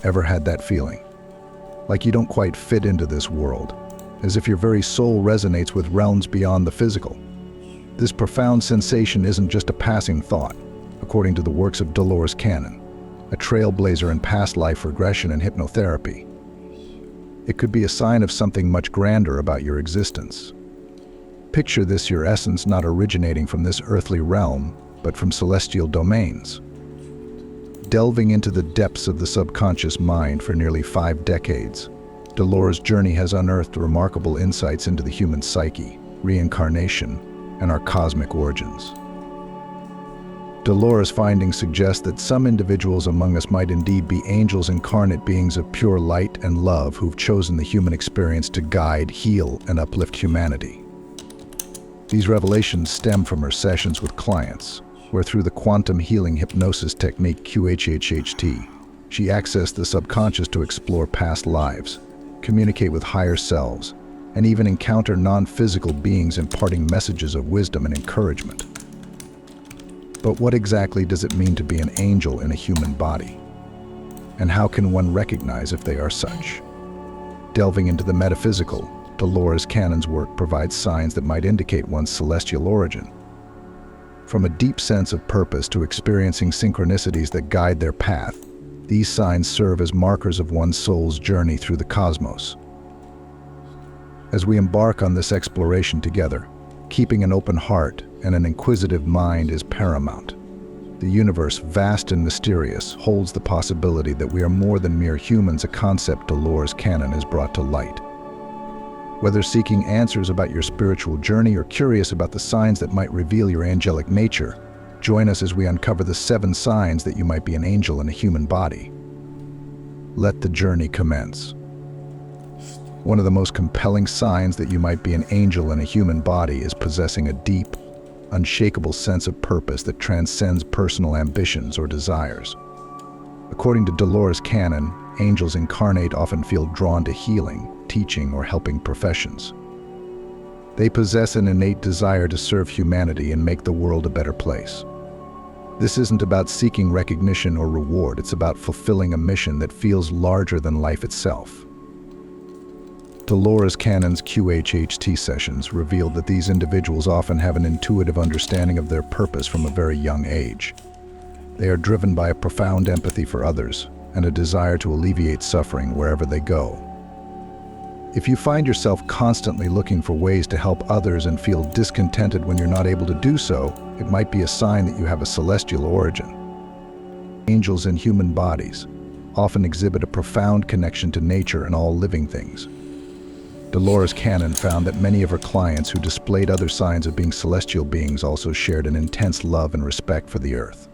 Ever had that feeling? Like you don't quite fit into this world, as if your very soul resonates with realms beyond the physical. This profound sensation isn't just a passing thought, according to the works of Dolores Cannon, a trailblazer in past life regression and hypnotherapy. It could be a sign of something much grander about your existence. Picture this: your essence not originating from this earthly realm, but from celestial domains. Delving into the depths of the subconscious mind for nearly 5 decades, Dolores' journey has unearthed remarkable insights into the human psyche, reincarnation, and our cosmic origins. Dolores' findings suggest that some individuals among us might indeed be angels, incarnate beings of pure light and love who've chosen the human experience to guide, heal, and uplift humanity. These revelations stem from her sessions with clients, where through the quantum healing hypnosis technique QHHT, she accessed the subconscious to explore past lives, communicate with higher selves, and even encounter non-physical beings imparting messages of wisdom and encouragement. But what exactly does it mean to be an angel in a human body? And how can one recognize if they are such? Delving into the metaphysical, Dolores Cannon's work provides signs that might indicate one's celestial origin. From a deep sense of purpose to experiencing synchronicities that guide their path, these signs serve as markers of one's soul's journey through the cosmos. As we embark on this exploration together, keeping an open heart and an inquisitive mind is paramount. The universe, vast and mysterious, holds the possibility that we are more than mere humans, a concept Dolores Cannon has brought to light. Whether seeking answers about your spiritual journey or curious about the signs that might reveal your angelic nature, join us as we uncover the 7 signs that you might be an angel in a human body. Let the journey commence. One of the most compelling signs that you might be an angel in a human body is possessing a deep, unshakable sense of purpose that transcends personal ambitions or desires. According to Dolores Cannon, angels incarnate often feel drawn to healing, teaching, or helping professions. They possess an innate desire to serve humanity and make the world a better place. This isn't about seeking recognition or reward, it's about fulfilling a mission that feels larger than life itself. Dolores Cannon's QHHT sessions revealed that these individuals often have an intuitive understanding of their purpose from a very young age. They are driven by a profound empathy for others and a desire to alleviate suffering wherever they go. If you find yourself constantly looking for ways to help others and feel discontented when you're not able to do so, it might be a sign that you have a celestial origin. Angels in human bodies often exhibit a profound connection to nature and all living things. Dolores Cannon found that many of her clients who displayed other signs of being celestial beings also shared an intense love and respect for the earth.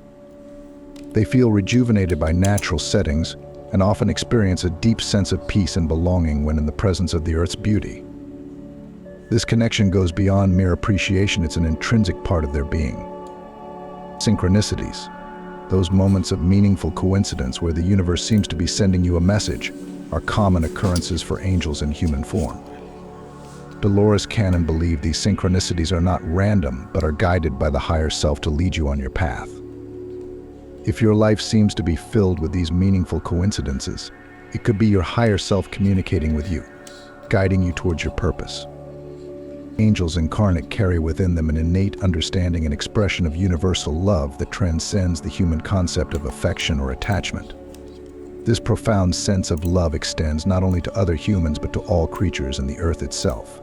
They feel rejuvenated by natural settings and often experience a deep sense of peace and belonging when in the presence of the earth's beauty. This connection goes beyond mere appreciation, it's an intrinsic part of their being. Synchronicities, those moments of meaningful coincidence where the universe seems to be sending you a message, are common occurrences for angels in human form. Dolores Cannon believed these synchronicities are not random, but are guided by the higher self to lead you on your path. If your life seems to be filled with these meaningful coincidences, it could be your higher self communicating with you, guiding you towards your purpose. Angels incarnate carry within them an innate understanding and expression of universal love that transcends the human concept of affection or attachment. This profound sense of love extends not only to other humans but to all creatures and the earth itself.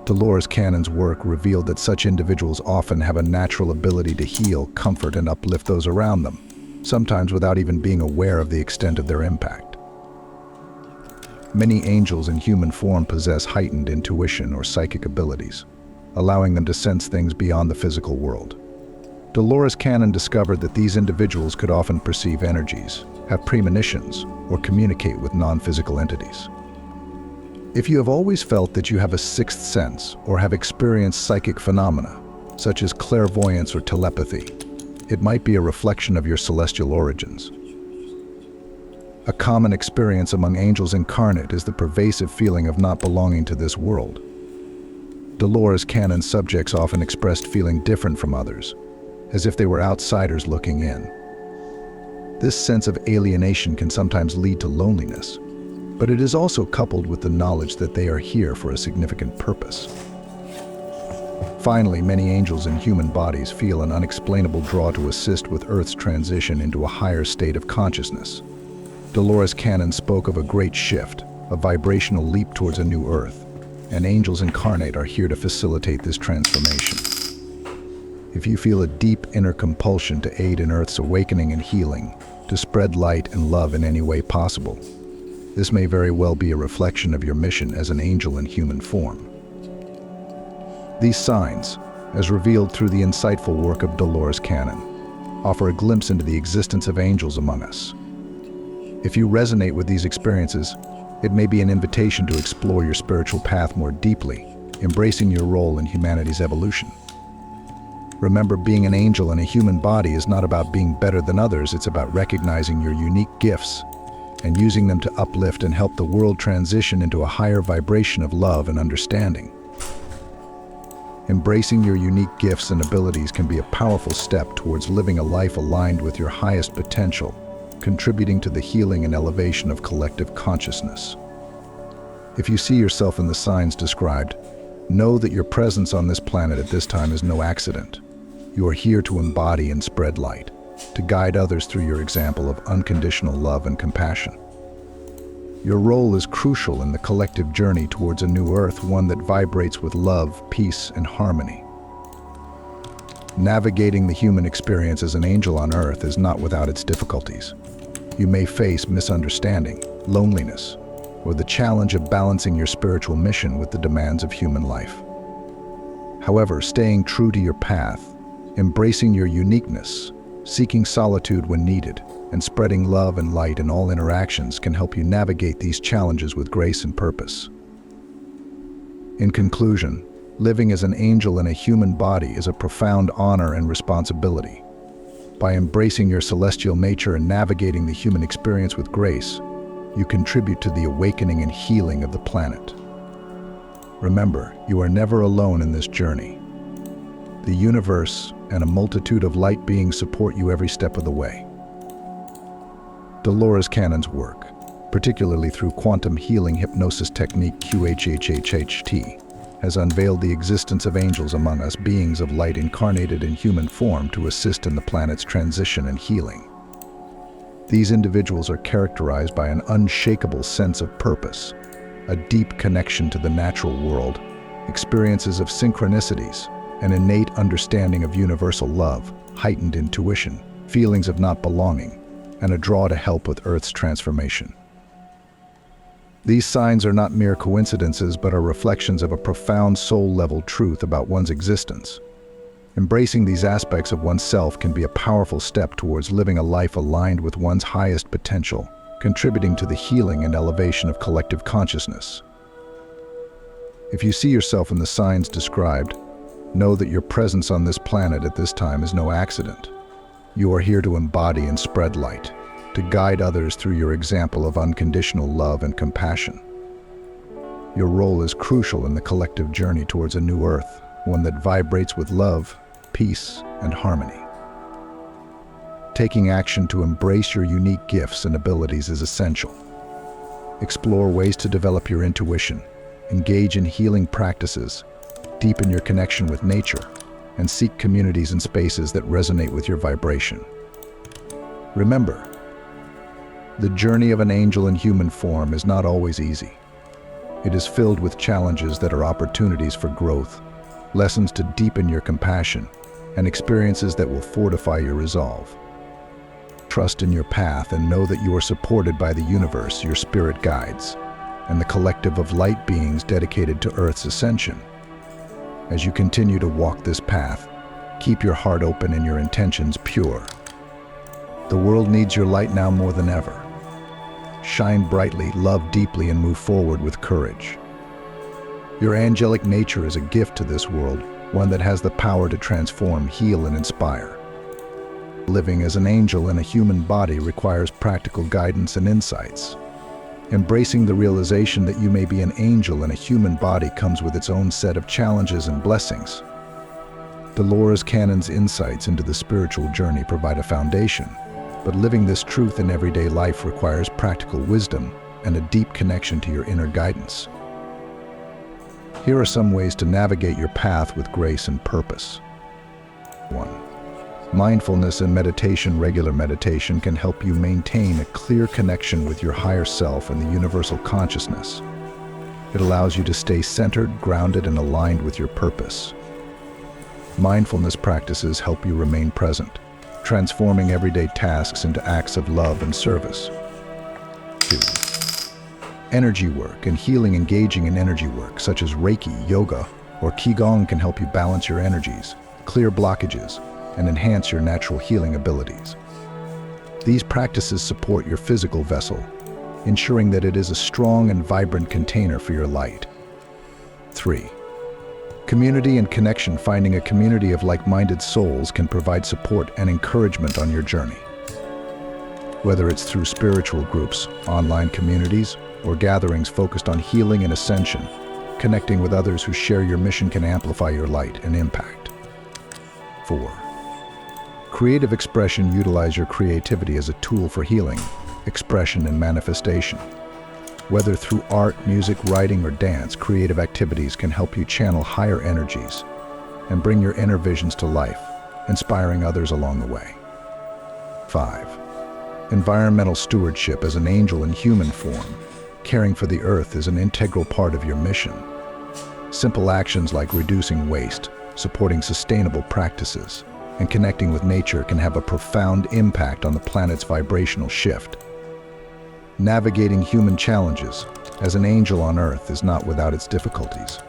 Dolores Cannon's work revealed that such individuals often have a natural ability to heal, comfort, and uplift those around them, sometimes without even being aware of the extent of their impact. Many angels in human form possess heightened intuition or psychic abilities, allowing them to sense things beyond the physical world. Dolores Cannon discovered that these individuals could often perceive energies, have premonitions, or communicate with non-physical entities. If you have always felt that you have a sixth sense or have experienced psychic phenomena, such as clairvoyance or telepathy, it might be a reflection of your celestial origins. A common experience among angels incarnate is the pervasive feeling of not belonging to this world. Dolores Cannon's subjects often expressed feeling different from others, as if they were outsiders looking in. This sense of alienation can sometimes lead to loneliness, but it is also coupled with the knowledge that they are here for a significant purpose. Finally, many angels in human bodies feel an unexplainable draw to assist with Earth's transition into a higher state of consciousness. Dolores Cannon spoke of a great shift, a vibrational leap towards a new Earth, and angels incarnate are here to facilitate this transformation. If you feel a deep inner compulsion to aid in Earth's awakening and healing, to spread light and love in any way possible, this may very well be a reflection of your mission as an angel in human form. These signs, as revealed through the insightful work of Dolores Cannon, offer a glimpse into the existence of angels among us. If you resonate with these experiences, it may be an invitation to explore your spiritual path more deeply, embracing your role in humanity's evolution. Remember, being an angel in a human body is not about being better than others, it's about recognizing your unique gifts and using them to uplift and help the world transition into a higher vibration of love and understanding. Embracing your unique gifts and abilities can be a powerful step towards living a life aligned with your highest potential, contributing to the healing and elevation of collective consciousness. If you see yourself in the signs described, know that your presence on this planet at this time is no accident. You are here to embody and spread light, to guide others through your example of unconditional love and compassion. Your role is crucial in the collective journey towards a new Earth, one that vibrates with love, peace, and harmony. Navigating the human experience as an angel on Earth is not without its difficulties. You may face misunderstanding, loneliness, or the challenge of balancing your spiritual mission with the demands of human life. However, staying true to your path, embracing your uniqueness, seeking solitude when needed, and spreading love and light in all interactions can help you navigate these challenges with grace and purpose. In conclusion, living as an angel in a human body is a profound honor and responsibility. By embracing your celestial nature and navigating the human experience with grace, you contribute to the awakening and healing of the planet. Remember, you are never alone in this journey. The universe and a multitude of light beings support you every step of the way. Dolores Cannon's work, particularly through quantum healing hypnosis technique QHHHT, has unveiled the existence of angels among us, beings of light incarnated in human form to assist in the planet's transition and healing. These individuals are characterized by an unshakable sense of purpose, a deep connection to the natural world, experiences of synchronicities, an innate understanding of universal love, heightened intuition, feelings of not belonging, and a draw to help with Earth's transformation. These signs are not mere coincidences, but are reflections of a profound soul-level truth about one's existence. Embracing these aspects of oneself can be a powerful step towards living a life aligned with one's highest potential, contributing to the healing and elevation of collective consciousness. If you see yourself in the signs described, know that your presence on this planet at this time is no accident. You are here to embody and spread light, to guide others through your example of unconditional love and compassion. Your role is crucial in the collective journey towards a new Earth, one that vibrates with love, peace, and harmony. Taking action to embrace your unique gifts and abilities is essential. Explore ways to develop your intuition, engage in healing practices, deepen your connection with nature, and seek communities and spaces that resonate with your vibration. Remember, the journey of an angel in human form is not always easy. It is filled with challenges that are opportunities for growth, lessons to deepen your compassion, and experiences that will fortify your resolve. Trust in your path and know that you are supported by the universe, your spirit guides, and the collective of light beings dedicated to Earth's ascension. As you continue to walk this path, keep your heart open and your intentions pure. The world needs your light now more than ever. Shine brightly, love deeply, and move forward with courage. Your angelic nature is a gift to this world, one that has the power to transform, heal, and inspire. Living as an angel in a human body requires practical guidance and insights. Embracing the realization that you may be an angel in a human body comes with its own set of challenges and blessings. Dolores Cannon's insights into the spiritual journey provide a foundation, but living this truth in everyday life requires practical wisdom and a deep connection to your inner guidance. Here are some ways to navigate your path with grace and purpose. 1. Mindfulness and meditation. Regular meditation can help you maintain a clear connection with your higher self and the universal consciousness. It allows you to stay centered, grounded, and aligned with your purpose. Mindfulness practices help you remain present, transforming everyday tasks into acts of love and service. 2. Energy work and healing. Engaging in energy work, such as Reiki, yoga, or Qigong, can help you balance your energies, clear blockages, and enhance your natural healing abilities. These practices support your physical vessel, ensuring that it is a strong and vibrant container for your light. 3. Community and connection. Finding a community of like-minded souls can provide support and encouragement on your journey. Whether it's through spiritual groups, online communities, or gatherings focused on healing and ascension, connecting with others who share your mission can amplify your light and impact. 4. Creative expression. Utilize your creativity as a tool for healing, expression, and manifestation. Whether through art, music, writing, or dance, creative activities can help you channel higher energies and bring your inner visions to life, inspiring others along the way. 5. Environmental stewardship. As an angel in human form, caring for the earth is an integral part of your mission. Simple actions like reducing waste, supporting sustainable practices, and connecting with nature can have a profound impact on the planet's vibrational shift. Navigating human challenges. As an angel on Earth is not without its difficulties.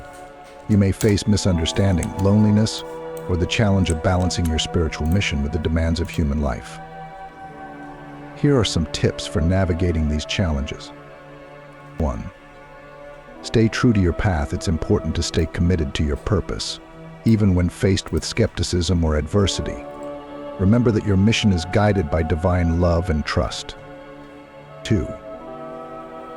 You may face misunderstanding, loneliness, or the challenge of balancing your spiritual mission with the demands of human life. Here are some tips for navigating these challenges. 1. Stay true to your path. It's important to stay committed to your purpose, even when faced with skepticism or adversity. Remember that your mission is guided by divine love and trust. 2.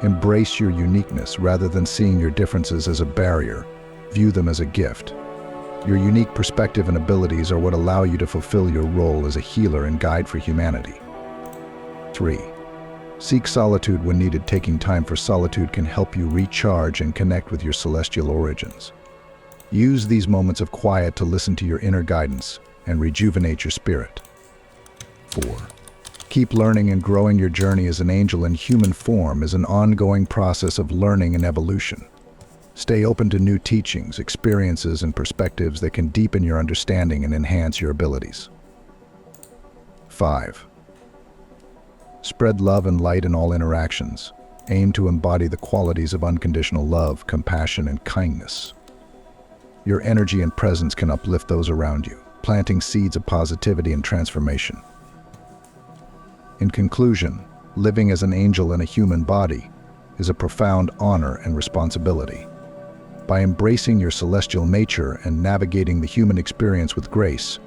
Embrace your uniqueness. Rather than seeing your differences as a barrier, view them as a gift. Your unique perspective and abilities are what allow you to fulfill your role as a healer and guide for humanity. 3. Seek solitude when needed. Taking time for solitude can help you recharge and connect with your celestial origins. Use these moments of quiet to listen to your inner guidance and rejuvenate your spirit. 4. Keep learning and growing. Your journey as an angel in human form is an ongoing process of learning and evolution. Stay open to new teachings, experiences, and perspectives that can deepen your understanding and enhance your abilities. 5. Spread love and light in all interactions. Aim to embody the qualities of unconditional love, compassion, and kindness. Your energy and presence can uplift those around you, planting seeds of positivity and transformation. In conclusion, living as an angel in a human body is a profound honor and responsibility. By embracing your celestial nature and navigating the human experience with grace,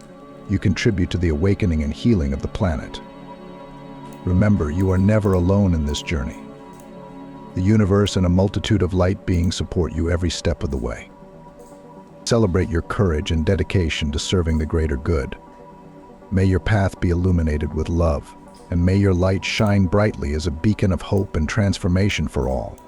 you contribute to the awakening and healing of the planet. Remember, you are never alone in this journey. The universe and a multitude of light beings support you every step of the way. Celebrate your courage and dedication to serving the greater good. May your path be illuminated with love, and may your light shine brightly as a beacon of hope and transformation for all.